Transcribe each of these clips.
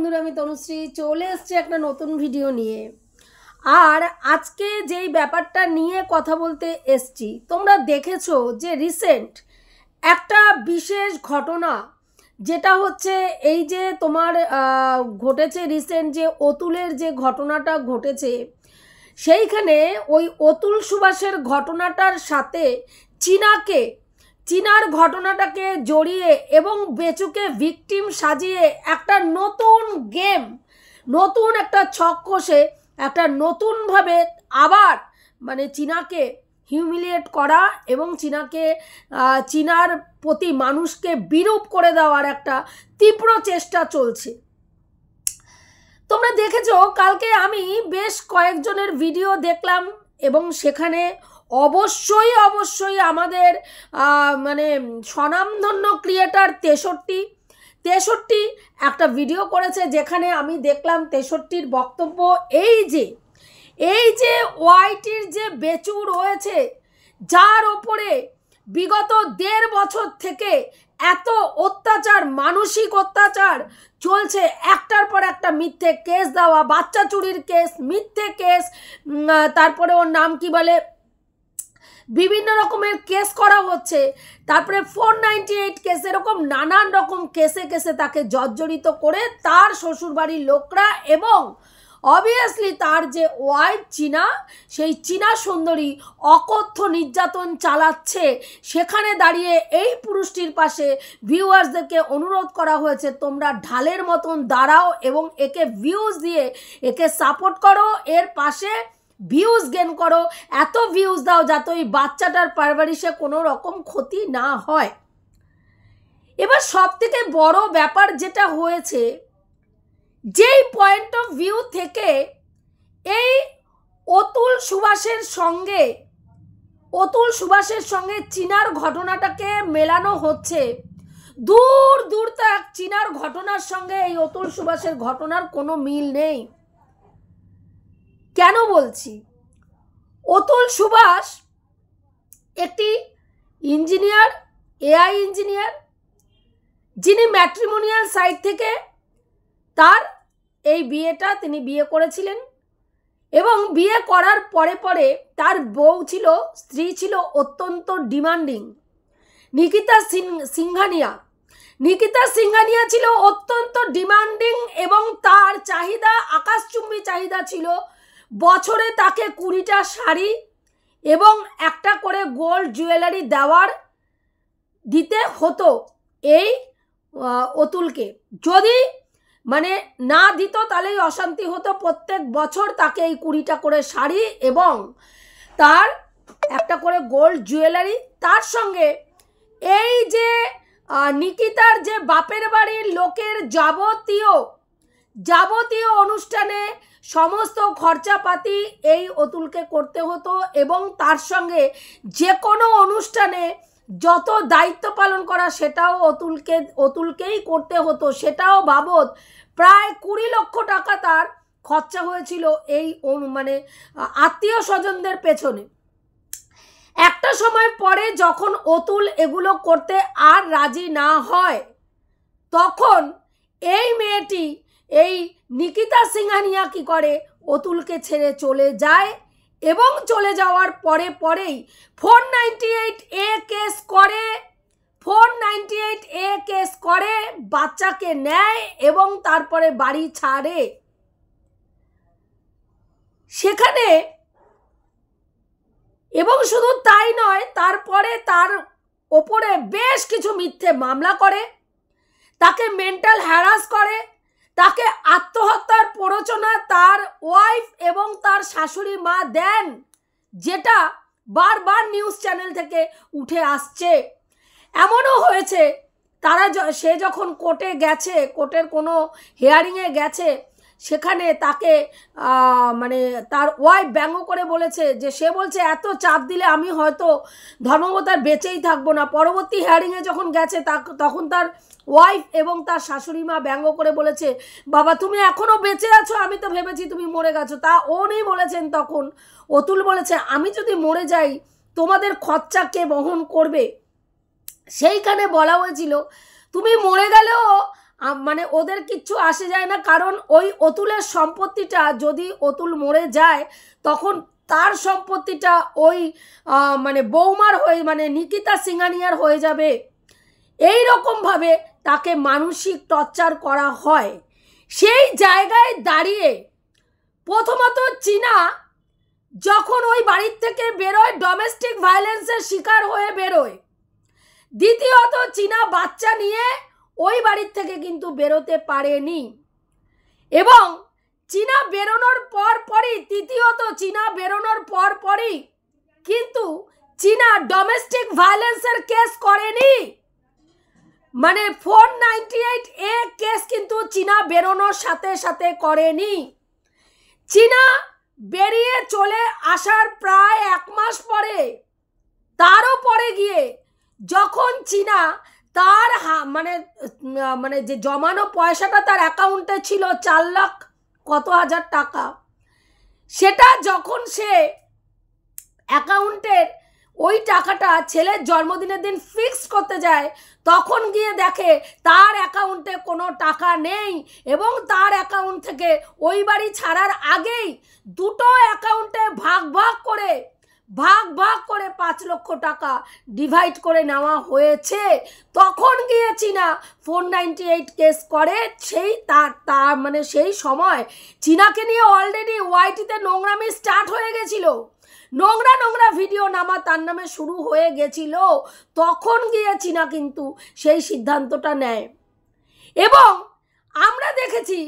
বন্ধুরা, আমি তনুশ্রী চলে এসেছি একটা নতুন ভিডিও নিয়ে। আর আজকে যেই ব্যাপারটা নিয়ে কথা বলতে এসেছি, তোমরা দেখেছো যে রিসেন্ট একটা বিশেষ ঘটনা, যেটা হচ্ছে এই যে তোমার ঘটেছে রিসেন্ট যে অতুলের যে ঘটনাটা ঘটেছে, সেইখানে ওই অতুল সুভাষের ঘটনাটার সাথে চীনার ঘটনাটাকে জড়িয়ে এবং বেচুকে ভিকটিম সাজিয়ে একটা নতুন গেম, নতুন একটা ছক কষে একটা নতুনভাবে আবার মানে চীনাকে হিউমিলিয়েট করা এবং চীনার প্রতি মানুষকে বিরূপ করে দেওয়ার একটা তীব্র চেষ্টা চলছে। তোমরা দেখেছো, কালকে আমি বেশ কয়েকজনের ভিডিও দেখলাম এবং সেখানে অবশ্যই আমাদের মানে স্বনামধন্য ক্রিয়েটার 63 একটা ভিডিও করেছে, যেখানে আমি দেখলাম 63-র বক্তব্য এই যে ওয়াইটির যে বেচু রয়েছে, যার ওপরে বিগত 1.5 বছর থেকে এত অত্যাচার, মানসিক অত্যাচার চলছে, একটার পর একটা মিথ্যে কেস দেওয়া, বাচ্চা চুরির কেস, মিথ্যে কেস, তারপরে ওর নাম কি বলে, বিভিন্ন রকমের কেস করা হচ্ছে, তারপরে 498 কেস, এরকম নানান রকম কেসে তাকে জর্জরিত করে তার শ্বশুরবাড়ির লোকরা এবং অবভিয়াসলি তার যে ওয়াইফ চীনা, সেই চীনা সুন্দরী অকথ্য নির্যাতন চালাচ্ছে। সেখানে দাঁড়িয়ে এই পুরুষটির পাশে ভিউয়ার্সদেরকে অনুরোধ করা হয়েছে, তোমরা ঢালের মতন দাঁড়াও এবং একে ভিউজ দিয়ে একে সাপোর্ট করো, এর পাশে ভিউজ গেন করো, এত ভিউজ দাও যাতে ওই বাচ্চাটার পারভারিশে কোনো রকম ক্ষতি না হয়। এবার সব থেকে বড় ব্যাপার যেটা হয়েছে, যেই পয়েন্ট অফ ভিউ থেকে এই অতুল সুভাষের সঙ্গে চীনার ঘটনাটাকে মেলানো হচ্ছে, দূর তক চীনার ঘটনার সঙ্গে এই অতুল সুভাষের ঘটনার কোনো মিল নেই। কেন বলছি? অতুল সুভাষ একটি ইঞ্জিনিয়ার, এআই ইঞ্জিনিয়ার, যিনি ম্যাট্রিমোনিয়াল সাইট থেকে তার এই বিয়েটা তিনি বিয়ে করেছিলেন এবং বিয়ে করার পরে তার স্ত্রী ছিল অত্যন্ত ডিমান্ডিং, নিকিতা সিংঘানিয়া ছিল অত্যন্ত ডিমান্ডিং এবং তার চাহিদা, আকাশচুম্বী চাহিদা ছিল। বছরে তাকে 20টা শাড়ি এবং একটা করে গোল্ড জুয়েলারি দিতে হতো এই অতুলকে। যদি মানে না দিত তাহলেই অশান্তি হতো। প্রত্যেক বছর তাকে এই 20টা করে শাড়ি এবং তার একটা করে গোল্ড জুয়েলারি, তার সঙ্গে এই যে নিকিতার যে বাপের বাড়ির লোকের যাবতীয় অনুষ্ঠানে সমস্ত খরচাপাতি এই অতুলকে করতে হতো এবং তার সঙ্গে যে কোনো অনুষ্ঠানে যত দায়িত্ব পালন করা সেটাও অতুলকেই করতে হতো। সেটাও বাবদ প্রায় 20 লক্ষ টাকা তার খরচা হয়েছিল এই মানে আত্মীয় স্বজনদের পেছনে। একটা সময় পরে যখন অতুল এগুলো করতে আর রাজি না হয়, তখন এই মেয়েটি, এই নিকিতা সিংঘানিয়া কি করে, অতুলকে ছেড়ে চলে যায় এবং চলে যাওয়ার পরেই 498A কেস করে বাচ্চাকে নেয় এবং তারপরে বাড়ি ছাড়ে। সেখানে এবং শুধু তাই নয়, তারপরে তার ওপরে বেশ কিছু মিথ্যে মামলা করে, তাকে মেন্টাল হ্যারাস করে, তাকে আত্মহত্যার প্ররোচনা তার ওয়াইফ এবং তার শাশুড়ি মা দেন, যেটা বারবার নিউজ চ্যানেল থেকে উঠে আসছে। এমনও হয়েছে সে যখন কোর্টে গেছে, কোর্টের কোনো হিয়ারিংয়ে গেছে, সেখানে তাকে মানে তার ওয়াইফ ব্যঙ্গ করে বলেছে যে, সে বলছে এত চাপ দিলে আমি হয়তো ধর্মবতার বেঁচেই থাকবো না। পরবর্তী হিয়ারিংয়ে যখন গেছে তখন তার ওয়াইফ এবং তার শাশুড়ি মা ব্যঙ্গ করে বলেছে, বাবা তুমি এখনও বেঁচে আছো, আমি তো ভেবেছি তুমি মরে গেছো। তা উনি বলেছেন, তখন অতুল বলেছে, আমি যদি মরে যাই তোমাদের খরচা কে বহন করবে? সেইখানে বলা হয়েছিল, তুমি মরে গেলেও মানে ওদের কিচ্ছু আসে যায় না, কারণ ওই অতুলের সম্পত্তিটা যদি অতুল মরে যায় তখন তার সম্পত্তিটা ওই মানে বৌমার হয়ে মানে নিকিতা সিংহানিয়ার হয়ে যাবে। এই রকমভাবে তাকে মানসিক টর্চার করা হয়। সেই জায়গায় দাঁড়িয়ে প্রথমত চীনা যখন ওই বাড়ির থেকে বেরোয় ডোমেস্টিক ভায়োলেন্সের শিকার হয়ে বেরোয়, দ্বিতীয়ত চীনা বাচ্চা নিয়ে ওই বাড়ির থেকে কিন্তু বেরোতে পারেনি, এবং চীনা বেরোনোর পরই তৃতীয়ত চীনা বেরোনোর পরই কিন্তু চীনা ডোমেস্টিক ভায়োলেন্সের কেস করেনি, মানে 498A কেস কিন্তু চীনা বেরোনোর সাথে সাথে করেনি। চীনা বেরিয়ে চলে আসার প্রায় 1 মাস পরে, তারও পরে গিয়ে যখন চীনা তার মানে মানে যে জমানো পয়সাটা তার অ্যাকাউন্টে ছিল 4 লাখ কত হাজার টাকা, সেটা যখন সে অ্যাকাউন্টের ওই টাকাটা ছেলের জন্মদিনের দিন ফিক্সড করতে যায়, তখন গিয়ে দেখে তার অ্যাকাউন্টে কোনো টাকা নেই, এবং তার অ্যাকাউন্ট থেকে ওই বাড়ি ছাড়ার আগেই দুটো অ্যাকাউন্টে ভাগ ভাগ করে 5 লক্ষ টাকা ডিভাইড করে নেওয়া হয়েছে। তখন গিয়ে চীনা 498 কেস করে। সেই তার মানে সেই সময় চীনাকে নিয়ে অলরেডি ওয়াইটিতে নোংরামি স্টার্ট হয়ে গেছিল, নোংরা ভিডিও নামা তার নামে শুরু হয়ে গেছিল। তখন গিয়ে চীনা কিন্তু সেই সিদ্ধান্তটা নেয়, এবং আমরা দেখেছি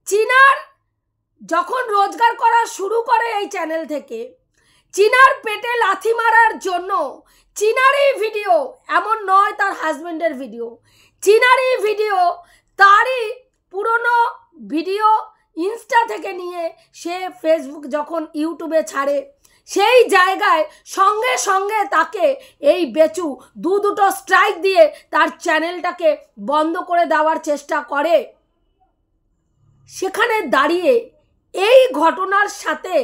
চীনার যখন রোজগার করা শুরু করে এই চ্যানেল থেকে, চীনার পেটে লাথি মারার জন্য চীনারই ভিডিও, এমন নয় তার হাজব্যান্ডের ভিডিও, চীনারই ভিডিও, তারই পুরনো ভিডিও ইনস্টা থেকে নিয়ে সে ফেসবুক যখন ইউটিউবে ছাড়ে, সেই জায়গায় সঙ্গে সঙ্গে তাকে এই বেচু দুটো স্ট্রাইক দিয়ে তার চ্যানেলটাকে বন্ধ করে দেওয়ার চেষ্টা করে। সেখানে দাঁড়িয়ে এই ঘটনার সাথে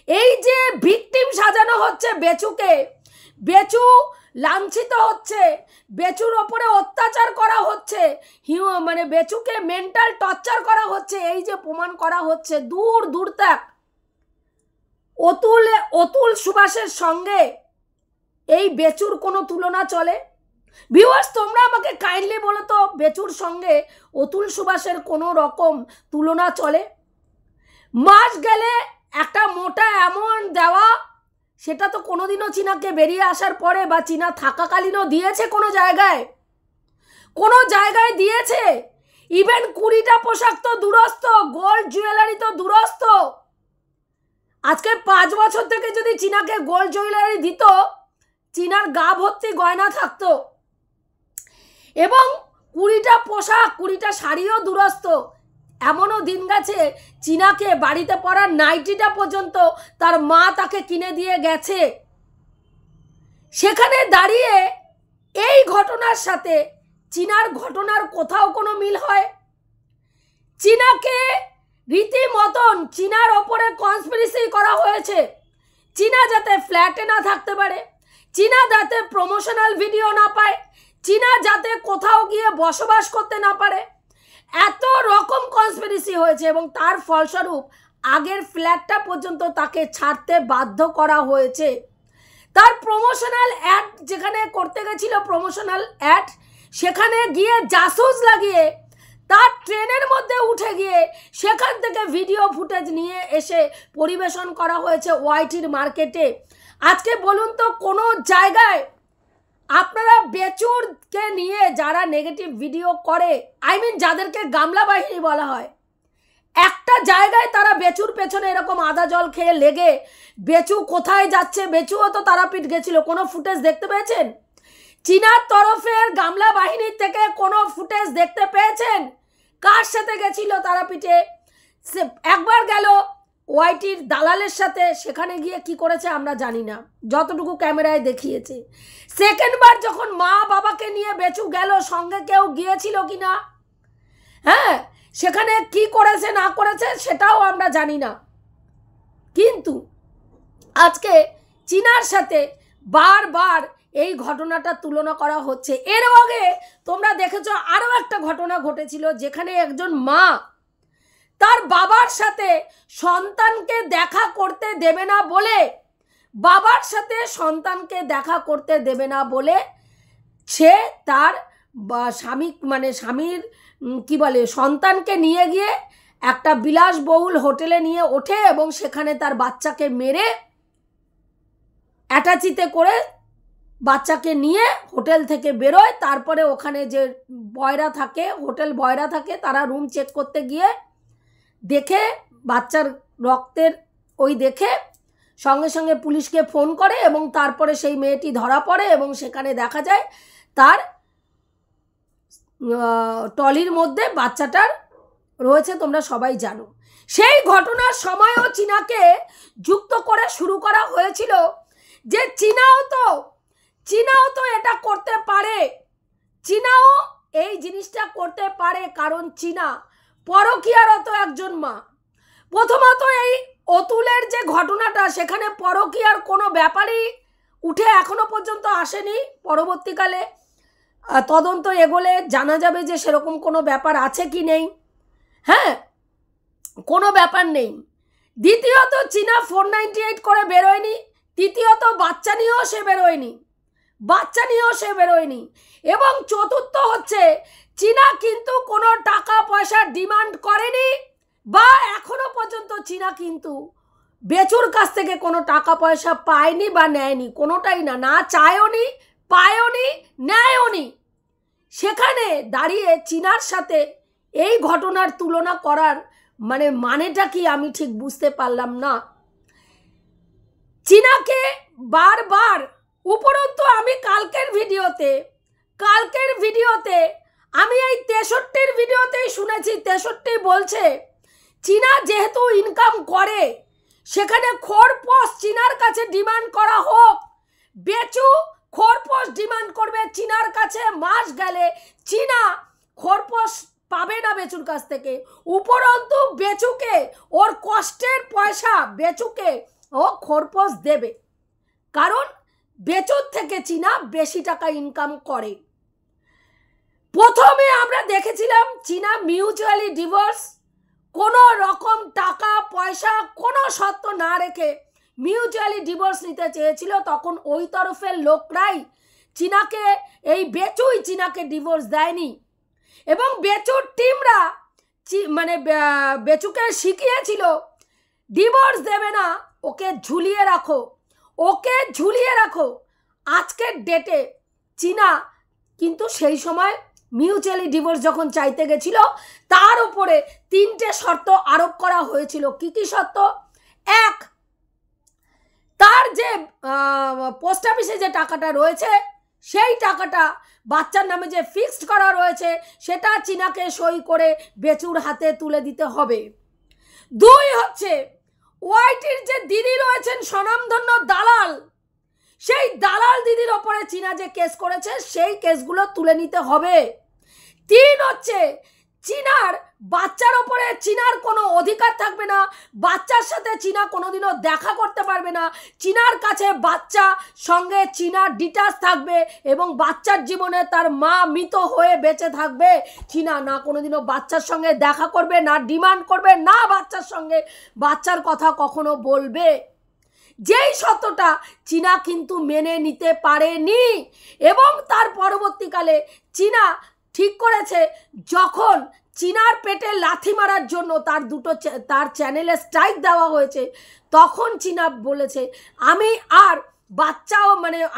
এই যে ভিকটিম সাজানো হচ্ছে বেচুকে, বেচু লাঞ্ছিত হচ্ছে, বেচুর ওপরে অত্যাচার করা হচ্ছে, মানে বেচুকে মেন্টাল টর্চার করা হচ্ছে, এই যে প্রমাণ করা হচ্ছে, দূর থাক অতুল সুভাষের সঙ্গে এই বেচুর কোনো তুলনা চলে? ভিউয়ার্স, তোমরা আমাকে কাইন্ডলি বলো তো, বেচুর সঙ্গে অতুল সুভাষের কোনো রকম তুলনা চলে? মাস গেলে একটা মোটা অ্যামাউন্ট দেওয়া, সেটা তো কোনোদিনও চীনাকে বেরিয়ে আসার পরে বা চীনা থাকাকালীনও দিয়েছে? কোনো জায়গায় দিয়েছে? ইভেন 20টা পোশাক তো দূরস্থ, গোল্ড জুয়েলারি তো দূরস্থ। আজকে 5 বছর থেকে যদি চীনাকে গোল্ড জুয়েলারি দিত, চীনার গা ভর্তি গয়না থাকতো, এবং 20টা পোশাক 20টা শাড়িও দূরস্থ। এমনও দিন গেছে চীনাকে বাড়িতে পরার নাইটিটা পর্যন্ত তার মা তাকে কিনে দিয়ে গেছে। সেখানে দাঁড়িয়ে এই ঘটনার সাথে চীনার ঘটনার কোথাও কোনো মিল হয়? চীনাকে রীতিমতন চীনার ওপরে কনস্পিরেসি করা হয়েছে, চীনা যাতে ফ্ল্যাটে না থাকতে পারে, চীনা যাতে প্রমোশনাল ভিডিও না পায়, চীনা যাতে কোথাও গিয়ে বসবাস করতে না পারে, এত রকম কনস্পিরেসি হয়েছে, এবং তার ফলস্বরূপ আগের ফ্ল্যাটটা পর্যন্ত তাকে ছাড়তে বাধ্য করা হয়েছে। তার প্রমোশনাল অ্যাড যেখানে করতে গেছিল, প্রমোশনাল অ্যাড, সেখানে গিয়ে জাসুস লাগিয়ে তার ট্রেনের মধ্যে উঠে গিয়ে সেখান থেকে ভিডিও ফুটেজ নিয়ে এসে পরিবেশন করা হয়েছে ওয়াইটির মার্কেটে। আজকে বলুন তো, কোনো জায়গায় আপনারা বেচুরকে নিয়ে যারা নেগেটিভ ভিডিও করে, যাদেরকে গামলা বাহিনী বলা হয়, একটা জায়গায় তারা বেচুর পেছনে এরকম আদা জল খেয়ে লেগে বেচু কোথায় যাচ্ছে, বেচুও তো তারাপীঠ গেছিল, কোনো ফুটেজ দেখতে পেয়েছেন? চীনার তরফের গামলা বাহিনীর থেকে কোনো ফুটেজ দেখতে পেয়েছেন? কার সাথে গেছিল তারাপীঠে? সে একবার গেল ওয়াইটির দালালের সাথে, সেখানে গিয়ে কি করেছে আমরা জানি না, যতটুকু ক্যামেরায় দেখিয়েছে। সেকেন্ডবার যখন মা বাবাকে নিয়ে বেচু গেল, সঙ্গে কেউ গিয়েছিল কিনা, হ্যাঁ, সেখানে কি করেছে না করেছে সেটাও আমরা জানি না। কিন্তু আজকে চীনার সাথে বারবার এই ঘটনাটা তুলনা করা হচ্ছে। এর আগে তোমরা দেখেছো আরও একটা ঘটনা ঘটেছিল, যেখানে একজন মা তার বাবার সাথে সন্তানকে দেখা করতে দেবে না বলে, বাবার সাথে সন্তানকে দেখা করতে দেবে না বলে সে তার স্বামী মানে স্বামীর কি বলে সন্তানকে নিয়ে গিয়ে একটা বিলাসবহুল হোটেলে নিয়ে ওঠে এবং সেখানে তার বাচ্চাকে মেরে অ্যাটাচিতে করে বাচ্চাকে নিয়ে হোটেল থেকে বেরোয়। তারপরে ওখানে যে বয়রা থাকে, হোটেল বয়রা থাকে, তারা রুম চেক করতে গিয়ে দেখে বাচ্চার রক্তের ওই দেখে সঙ্গে সঙ্গে পুলিশকে ফোন করে এবং তারপরে সেই মেয়েটি ধরা পড়ে এবং সেখানে দেখা যায় তার ট্রলির মধ্যে বাচ্চাটার রয়েছে, তোমরা সবাই জানো। সেই ঘটনার সময়ও চীনাকে যুক্ত করে শুরু করা হয়েছিল যে চীনাও তো এটা করতে পারে, চীনাও এই জিনিসটা করতে পারে, কারণ চীনা পরকীয়ারত একজন মা। প্রথমত এই অতুলের যে ঘটনাটা, সেখানে পরকীয়ার কোনো ব্যাপারই উঠে এখনো পর্যন্ত আসেনি। পরবর্তীকালে তদন্ত এগোলে জানা যাবে যে সেরকম কোনো ব্যাপার আছে কি নেই। হ্যাঁ, কোনো ব্যাপার নেই। দ্বিতীয়ত চীনা 498 করে বেরোয়নি। তৃতীয়ত বাচ্চা নিয়েও সে বেরোয়নি। এবং চতুর্থ হচ্ছে চীনা কিন্তু কোনো টাকা পয়সা ডিমান্ড করেনি, বা এখনো পর্যন্ত চীনা কিন্তু বেচুর কাছ থেকে কোনো টাকা পয়সা পায়নি বা নেয়নি, কোনোটাই না, না চায়ওনি, পায়ওনি, নেয়ওনি। সেখানে দাঁড়িয়ে চীনার সাথে এই ঘটনার তুলনা করার মানেটা কি আমি ঠিক বুঝতে পারলাম না। চীনাকে বারবার, উপরন্তু আমি কালকের ভিডিওতে আমি এই 63 ভিডিওতেই শুনেছি, 63 বলছে চীনা যেহেতু ইনকাম করে, সেখানে খোরপোশ চীনার কাছে ডিমান্ড করা হোক, বেচু খোরপোশ ডিমান্ড করবে চীনার কাছে, মাস গেলে চীনা খোরপোশ পাবে না বেচুর কাছ থেকে। উপরন্তু বেচুকে ওর কষ্টের পয়সা বেচুকে ও খোরপোশ দেবে, কারণ বেচুর থেকে চীনা বেশি টাকা ইনকাম করে। প্রথমে আমরা দেখেছিলাম চীনা মিউচুয়ালি ডিভোর্স, কোনো রকম টাকা পয়সা কোনো শর্ত না রেখে মিউচুয়ালি ডিভোর্স নিতে চেয়েছিল। তখন ওই তরফের লোকরাই চীনাকে, এই বেচুই চীনাকে ডিভোর্স দেয়নি, এবং বেচুর টিমরা বেচুকে শিখিয়েছিল ডিভোর্স দেবে না, ওকে ঝুলিয়ে রাখো। আজকের ডেটে চীনা কিন্তু সেই সময় মিউচুয়ালি ডিভোর্স যখন চাইতে গেছিল, তার উপরে 3টে শর্ত আরোপ করা হয়েছিল। কি কি শর্ত? এক, তার যে পোস্ট অফিসে যে টাকাটা রয়েছে, সেই টাকাটা বাচ্চার নামে যে ফিক্সড করা রয়েছে, সেটা চীনাকে সই করে বেচুর হাতে তুলে দিতে হবে। 2 হচ্ছে ওয়াইটির যে দিদি রয়েছেন স্বনামধন্য দালাল, সেই দালাল দিদির ওপরে চীনা যে কেস করেছে, সেই কেসগুলো তুলে নিতে হবে। 3 হচ্ছে চীনার বাচ্চার ওপরে চীনার কোনো অধিকার থাকবে না, বাচ্চার সাথে চীনা কোনোদিনও দেখা করতে পারবে না, চীনার কাছে বাচ্চা সঙ্গে চীনার ডিটাচ থাকবে এবং বাচ্চার জীবনে তার মা মৃত হয়ে বেঁচে থাকবে। চীনা না কোনোদিনও বাচ্চার সঙ্গে দেখা করবে, না ডিমান্ড করবে, না বাচ্চার সঙ্গে বাচ্চার কথা কখনো বলবে। যেই সত্যটা চীনা কিন্তু মেনে নিতে পারেনি, এবং তার পরবর্তীকালে চীনা ঠিক করেছে, যখন চীনার পেটে লাথি মারার জন্য তার চ্যানেলে স্ট্রাইক দেওয়া হয়েছে, তখন চীনা বলেছে আমি আর বাচ্চাও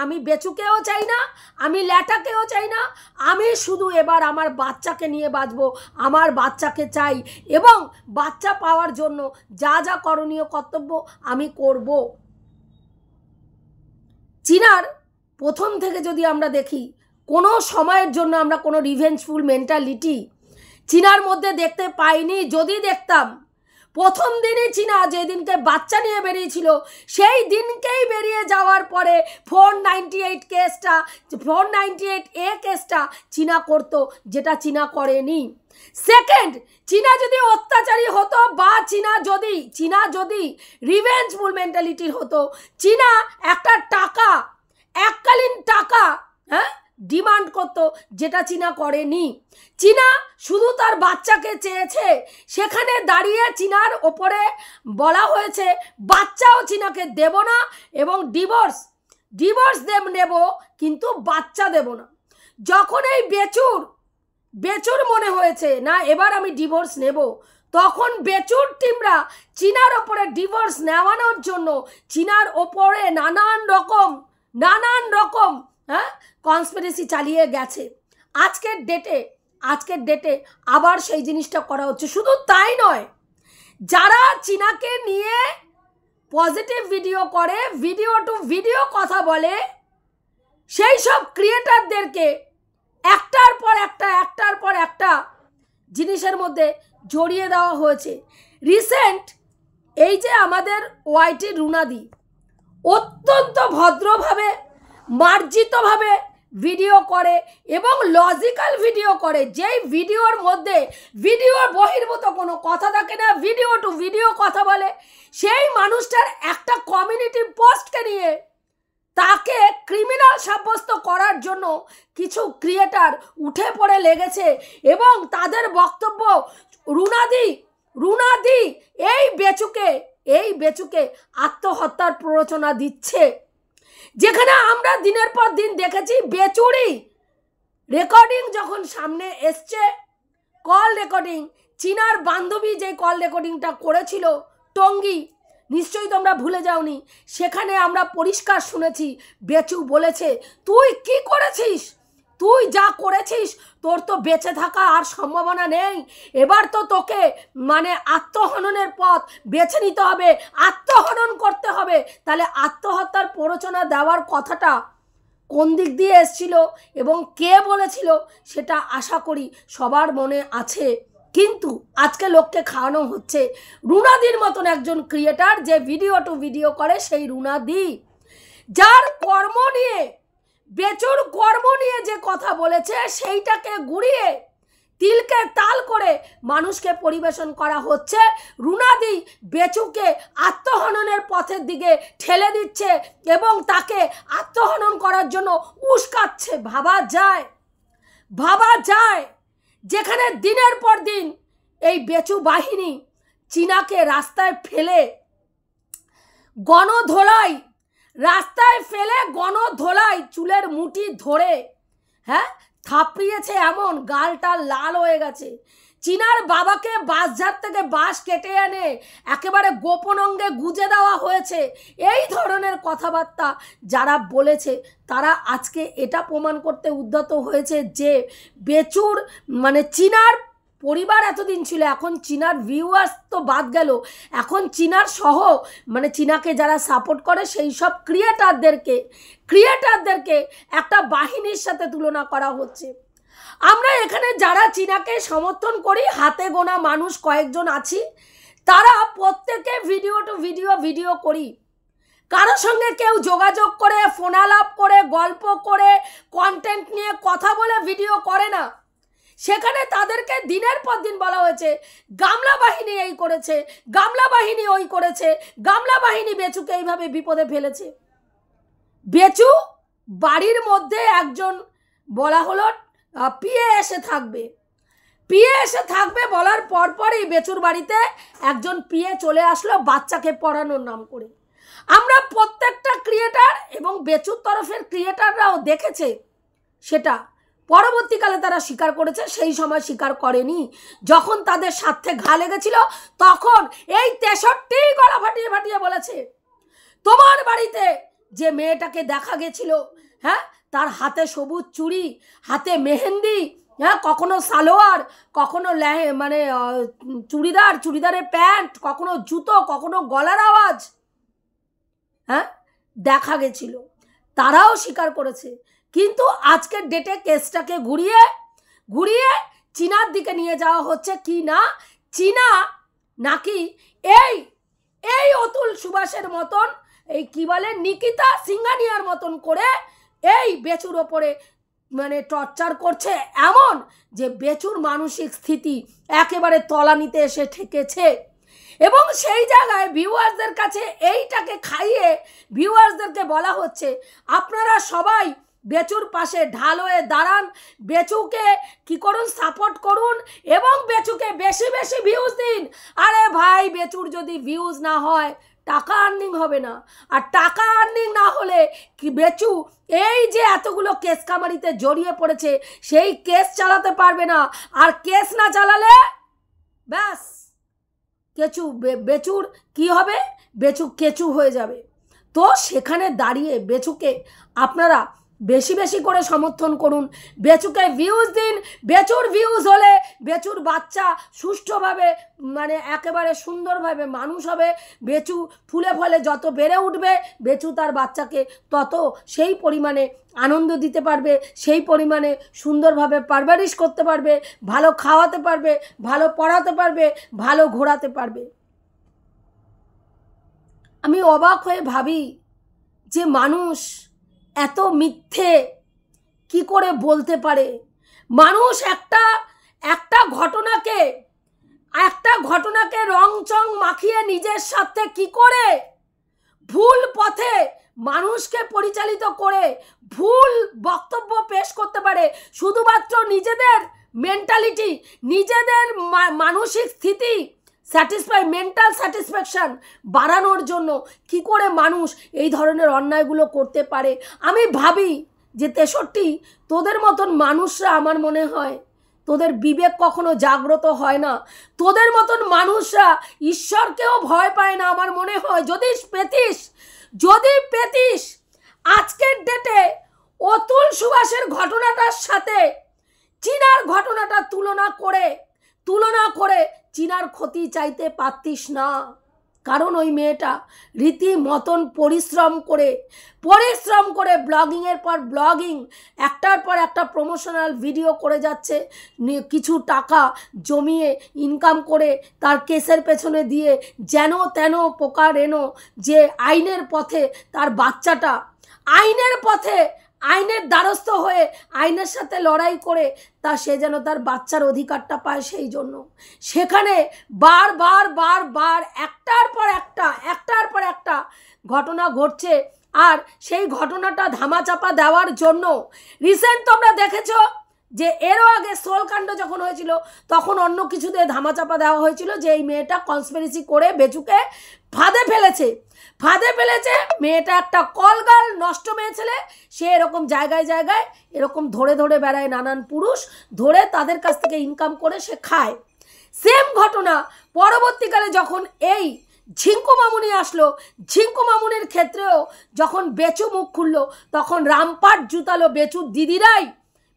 আমি বেচুকেও চাই না, আমি ল্যাটাকেও চাই না, আমি শুধু এবার আমার বাচ্চাকে নিয়ে বাঁচবো, আমার বাচ্চাকে চাই, এবং বাচ্চা পাওয়ার জন্য যা যা করণীয় কর্তব্য আমি করব। চীনার প্রথম থেকে যদি আমরা দেখি, কোনো সময়ের জন্য আমরা কোনো রিভেঞ্জফুল মেন্টালিটি চীনার মধ্যে দেখতে পাইনি। যদি দেখতাম, প্রথম দিনই চীনা যেদিনকে বাচ্চা নিয়ে বেরিয়েছিল, সেই দিনকেই বেরিয়ে যাওয়ার পরে 498A কেসটা চীনা করতো, যেটা চীনা করেনি। সেকেন্ড, চীনা যদি অত্যাচারী হতো, বা চীনা যদি রিভেঞ্জফুল মেন্টালিটির হতো, চীনা একটা টাকা এককালীন টাকা ডিমান্ড করতো, যেটা চীনা করেনি। চীনা শুধু তার বাচ্চাকে চেয়েছে, সেখানে দাঁড়িয়ে চীনার ওপরে বলা হয়েছে বাচ্চাও চীনাকে দেব না এবং ডিভোর্স নেব কিন্তু বাচ্চা দেব না। যখন এই বেচুর মনে হয়েছে না এবার আমি ডিভোর্স নেব, তখন বেচুর টিমরা চীনার ওপরে ডিভোর্স নেওয়ানোর জন্য চীনার ওপরে নানান রকম কনস্পিরেসি চালিয়ে গেছে। আজকের ডেটে আবার সেই জিনিসটা করা হচ্ছে। শুধু তাই নয়, যারা চীনাকে নিয়ে পজিটিভ ভিডিও করে, ভিডিও টু ভিডিও কথা বলে, সেই সব ক্রিয়েটারদেরকে একটার পর একটা জিনিসের মধ্যে জড়িয়ে দেওয়া হয়েছে। রিসেন্ট এই যে আমাদের ওয়াইটি রুনাদি অত্যন্ত ভদ্রভাবে মার্জিতভাবে ভিডিও করে এবং লজিক্যাল ভিডিও করে, যেই ভিডিওর মধ্যে ভিডিওর বহির্ভূত কোনো কথা থাকে না, ভিডিও টু ভিডিও কথা বলে, সেই মানুষটার একটা কমিউনিটি পোস্টকে নিয়ে তাকে ক্রিমিনাল সাব্যস্ত করার জন্য কিছু ক্রিয়েটার উঠে পড়ে লেগেছে এবং তাদের বক্তব্য রুনাদি এই বেচুকে আত্মহত্যার প্ররোচনা দিচ্ছে। যেখানে আমরা দিনের পর দিন দেখেছি বেচুরি রেকর্ডিং যখন সামনে এসছে, কল রেকর্ডিং, চীনার বান্ধবী যে কল রেকর্ডিংটা করেছিল টঙ্গি, নিশ্চয়ই তোমরা ভুলে যাওনি, সেখানে আমরা পরিষ্কার শুনেছি বেচু বলেছে তুই কি করেছিস, তুই যা করেছিস তোর তো বেঁচে থাকা আর সম্ভাবনা নেই, এবার তো তোকে মানে আত্মহননের পথ বেছে নিতে হবে, আত্মহনন করতে হবে। তাহলে আত্মহত্যার প্ররোচনা দেওয়ার কথাটা কোন দিক দিয়ে এসছিল এবং কে বলেছিল সেটা আশা করি সবার মনে আছে। কিন্তু আজকে লোককে খাওয়ানো হচ্ছে রুনাদির মতন একজন ক্রিয়েটার যে ভিডিও টু ভিডিও করে, সেই রুনাদি যার কর্ম নিয়ে বেচুর কর্ম নিয়ে যে কথা বলেছে সেইটাকে গুড়িয়ে তিলকে তাল করে মানুষকে পরিবেশন করা হচ্ছে। রুনাদি বেচুকে আত্মহননের পথের দিকে ঠেলে দিচ্ছে এবং তাকে আত্মহনন করার জন্য উস্কাচ্ছে। ভাবা যায় যেখানে দিনের পর দিন এই বেচু বাহিনী চীনাকে রাস্তায় ফেলে গণধোলাই চুলের মুঠি ধরে থাপিয়েছে, এমন গালটা লাল হয়ে গেছে। চীনার বাবাকে বাসঝাড় থেকে বাঁশ কেটে এনে একেবারে গোপন অঙ্গে গুজে দেওয়া হয়েছে। এই ধরনের কথাবার্তা যারা বলেছে তারা আজকে এটা প্রমাণ করতে উদ্যত হয়েছে যে বেচুর মানে চীনার পরিবার এতদিন ছিল, এখন চীনার ভিউয়ার্স তো বাদ গেল, এখন চীনার সহ মানে চীনাকে যারা সাপোর্ট করে সেই সব ক্রিয়েটারদেরকে একটা বাহিনীর সাথে তুলনা করা হচ্ছে। আমরা এখানে যারা চীনাকে সমর্থন করি হাতে গোনা মানুষ কয়েকজন আছি, তারা প্রত্যেকে ভিডিও টু ভিডিও করি। কারো সঙ্গে কেউ যোগাযোগ করে, ফোনালাপ করে, গল্প করে, কন্টেন্ট নিয়ে কথা বলে ভিডিও করে না। সেখানে তাদেরকে দিনের পর দিন বলা হয়েছে গামলা বাহিনী এই করেছে, গামলা বাহিনী ওই করেছে, গামলা বাহিনী বেচুকে এইভাবে বিপদে ফেলেছে। বেচু বাড়ির মধ্যে একজন বলা হলো পিএ এসে থাকবে বলার পরপরই বেচুর বাড়িতে একজন পিএ চলে আসলো বাচ্চাকে পড়ানোর নাম করে। আমরা প্রত্যেকটা ক্রিয়েটার এবং বেচুর তরফের ক্রিয়েটাররাও দেখেছে, সেটা পরবর্তীকালে তারা স্বীকার করেছে, সেই সময় স্বীকার করেনি। যখন তাদের স্বার্থে ঘা লেগেছিল তখন এই 63 গলা ফাটিয়ে বলেছে তোমার বাড়িতে যে মেয়েটাকে দেখা গেছিল, তার হাতে সবুজ চুড়ি, হাতে মেহেন্দি, কখনো সালোয়ার, কখনো মানে চুড়িদারের প্যান্ট, কখনো জুতো, কখনো গলার আওয়াজ দেখা গেছিল, তারাও স্বীকার করেছে। কিন্তু আজকের ডেটে কেসটাকে ঘুরিয়ে চীনার দিকে নিয়ে যাওয়া হচ্ছে কি না, চীনা নাকি এই অতুল সুভাষের মতন, এই কি বলে নিকিতা সিংহানিয়ার মতন করে এই বেচুর ওপরে মানে টর্চার করছে, এমন যে বেচুর মানসিক স্থিতি একেবারে তলানিতে এসে ঠেকেছে। এবং সেই জায়গায় ভিউয়ার্সদের কাছে এইটাকে খাইয়ে ভিউয়ার্সদেরকে বলা হচ্ছে আপনারা সবাই বেচুর পাশে ঢাল হয়ে দাঁড়ান, বেচুকে কি করুন, সাপোর্ট করুন এবং বেচুকে বেশি বেশি ভিউজ দিন। আরে ভাই, বেচুর যদি ভিউজ না হয় টাকা আর্নিং হবে না, আর টাকা আর্নিং না হলে কি বেচু এই যে এতগুলো কেস কামারিতে জড়িয়ে পড়েছে সেই কেস চালাতে পারবে না, আর কেস না চালালে ব্যাস বেচুর কি হবে, বেচু কেচু হয়ে যাবে। তো সেখানে দাঁড়িয়ে বেচুকে আপনারা বেশি বেশি করে সমর্থন করুন, বেচুকে ভিউজ দিন। বেচুর ভিউজ হলে বেচুর বাচ্চা সুষ্ঠুভাবে মানে একেবারে সুন্দরভাবে মানুষ হবে, বেচু ফুলে ফলে যত বেড়ে উঠবে বেচু তার বাচ্চাকে তত সেই পরিমাণে আনন্দ দিতে পারবে, সেই পরিমাণে সুন্দরভাবে পারভারিশ করতে পারবে, ভালো খাওয়াতে পারবে, ভালো পড়াতে পারবে, ভালো ঘোরাতে পারবে। আমি অবাক হয়ে ভাবি যে মানুষ এত মিথ্যে কি করে বলতে পারে। মানুষ একটা ঘটনাকে রং চং মাখিয়ে নিজের সাথে কি করে ভুল পথে মানুষকে পরিচালিত করে ভুল বক্তব্য পেশ করতে পারে, শুধুমাত্র নিজেদের মেন্টালিটি, নিজেদের মানসিক স্থিতি মেন্টাল স্যাটিসফ্যাকশন বাড়ানোর জন্য কি করে মানুষ এই ধরনের অন্যায়গুলো করতে পারে। আমি ভাবি যে 63 তোদের মতন মানুষরা, আমার মনে হয় তোদের বিবেক কখনো জাগ্রত হয় না, তোদের মতন মানুষরা ঈশ্বরকেও ভয় পায় না। আমার মনে হয় যদি পেতিস আজকের ডেটে অতুল সুভাষের ঘটনাটার সাথে চীনার ঘটনাটা তুলনা করে চীনার ক্ষতি চাইতে পারতিস না, কারণ ওই মেয়েটা রীতিমতন পরিশ্রম করে ব্লগিংয়ের পর ব্লগিং, একটার পর একটা প্রমোশনাল ভিডিও করে যাচ্ছে, কিছু টাকা জমিয়ে ইনকাম করে তার কেসের পেছনে দিয়ে যেন তেন পোকার এনো যে আইনের পথে তার বাচ্চাটা আইনের দ্বারস্থ হয়ে আইনের সাথে লড়াই করে সে যেন তার বাচ্চার অধিকারটা পায়। সেই জন্য সেখানে বার একটার পর একটা ঘটনা ঘটছে, আর সেই ঘটনাটা ধামাচাপা দেওয়ার জন্য রিসেন্ট তোমরা দেখেছ যে এরও আগে সোলকাণ্ড যখন হয়েছিল তখন অন্য কিছু দিয়ে ধামাচাপা দেওয়া হয়েছিল যে এই মেয়েটা কনস্পিরেসি করে বেচুকে ফাঁদে ফেলেছে। মেয়েটা একটা কলগাল, নষ্ট মেয়ে ছেলে, সে এরকম জায়গায় এরকম ধরে বেড়ায়, নানান পুরুষ ধরে তাদের কাছ থেকে ইনকাম করে সে খায়। সেম ঘটনা পরবর্তীকালে যখন এই ঝিঙ্কু মামুনি আসলো, ঝিঙ্কু মামুনির ক্ষেত্রেও যখন বেচু মুখ খুললো তখন রামপাট জুতালো বেচুর দিদিরাই,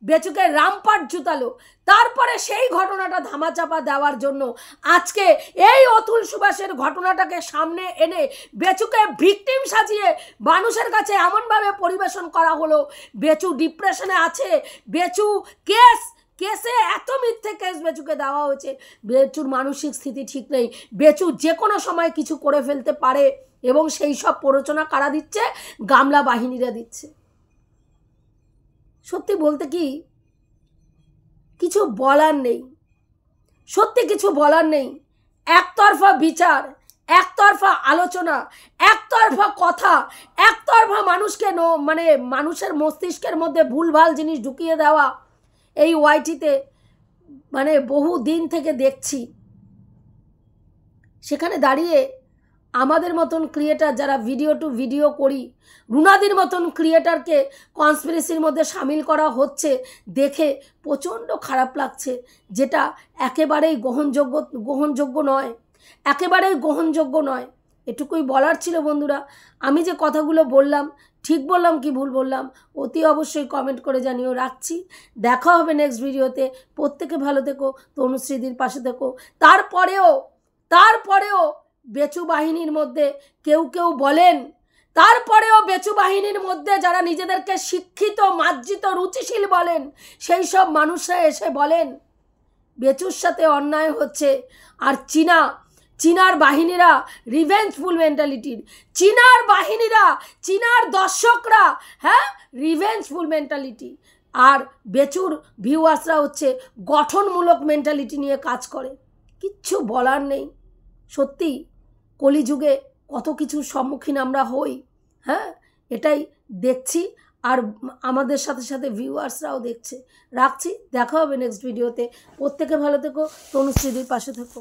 বেচুকে রামপাট জুতালো। তারপরে সেই ঘটনাটা ধামাচাপা দেওয়ার জন্য আজকে এই অতুল সুভাষের ঘটনাটাকে সামনে এনে বেচুকে ভিকটিম সাজিয়ে মানুষের কাছে এমনভাবে পরিবেশন করা হলো বেচু ডিপ্রেশনে আছে, বেচু কেসে এত মিথ্যে কেস বেচুকে দেওয়া হয়েছে, বেচুর মানসিক স্থিতি ঠিক নেই, বেচু যে কোনো সময় কিছু করে ফেলতে পারে, এবং সেই সব প্ররোচনা কারা দিচ্ছে? গামলা বাহিনীরা দিচ্ছে। সত্যি বলতে কি কিছু বলার নেই, সত্যি কিছু বলার নেই। একতরফা বিচার, একতরফা আলোচনা, একতরফা কথা, একতরফা মানুষকে মানে মানুষের মস্তিষ্কের মধ্যে ভুলভাল জিনিস ঢুকিয়ে দেওয়া এই ওয়াইটিতে মানে বহু দিন থেকে দেখছি। সেখানে দাঁড়িয়ে আমাদের মতন ক্রিয়েটার যারা ভিডিও টু ভিডিও করি, রুনাদির মতন ক্রিয়েটারকে কনস্পিরেসির মধ্যে সামিল করা হচ্ছে দেখে প্রচণ্ড খারাপ লাগছে, যেটা একেবারেই গ্রহণযোগ্য নয়। এটুকুই বলার ছিল বন্ধুরা। আমি যে কথাগুলো বললাম ঠিক বললাম কি ভুল বললাম অতি অবশ্যই কমেন্ট করে জানিও। রাখছি, দেখা হবে নেক্সট ভিডিওতে। প্রত্যেকে ভালো থেকো, তনুশ্রীদির পাশে থেকো। তারপরেও বেচু বাহিনীর মধ্যে কেউ বলেন, তারপরেও বেচু বাহিনীর মধ্যে যারা নিজেদেরকে শিক্ষিত, মার্জিত, রুচিশীল বলেন, সেই সব মানুষরা এসে বলেন বেচুর সাথে অন্যায় হচ্ছে। আর চীনার বাহিনীরা রিভেঞ্জফুল মেন্টালিটির, চীনার দর্শকরা রিভেঞ্জফুল মেন্টালিটি, আর বেচুর ভিউয়ার্সরা হচ্ছে গঠনমূলক মেন্টালিটি নিয়ে কাজ করে। কিচ্ছু বলার নেই, সত্যি কলিযুগে কত কিছুর সম্মুখীন আমরা হই, হ্যাঁ, এটাই দেখছি। আর আমাদের সাথে সাথে ভিউয়ার্সরাও দেখছে। রাখছি, দেখা হবে নেক্সট ভিডিওতে। প্রত্যেকে ভালো থেকো, তনুশ্রীদির পাশে থেকো।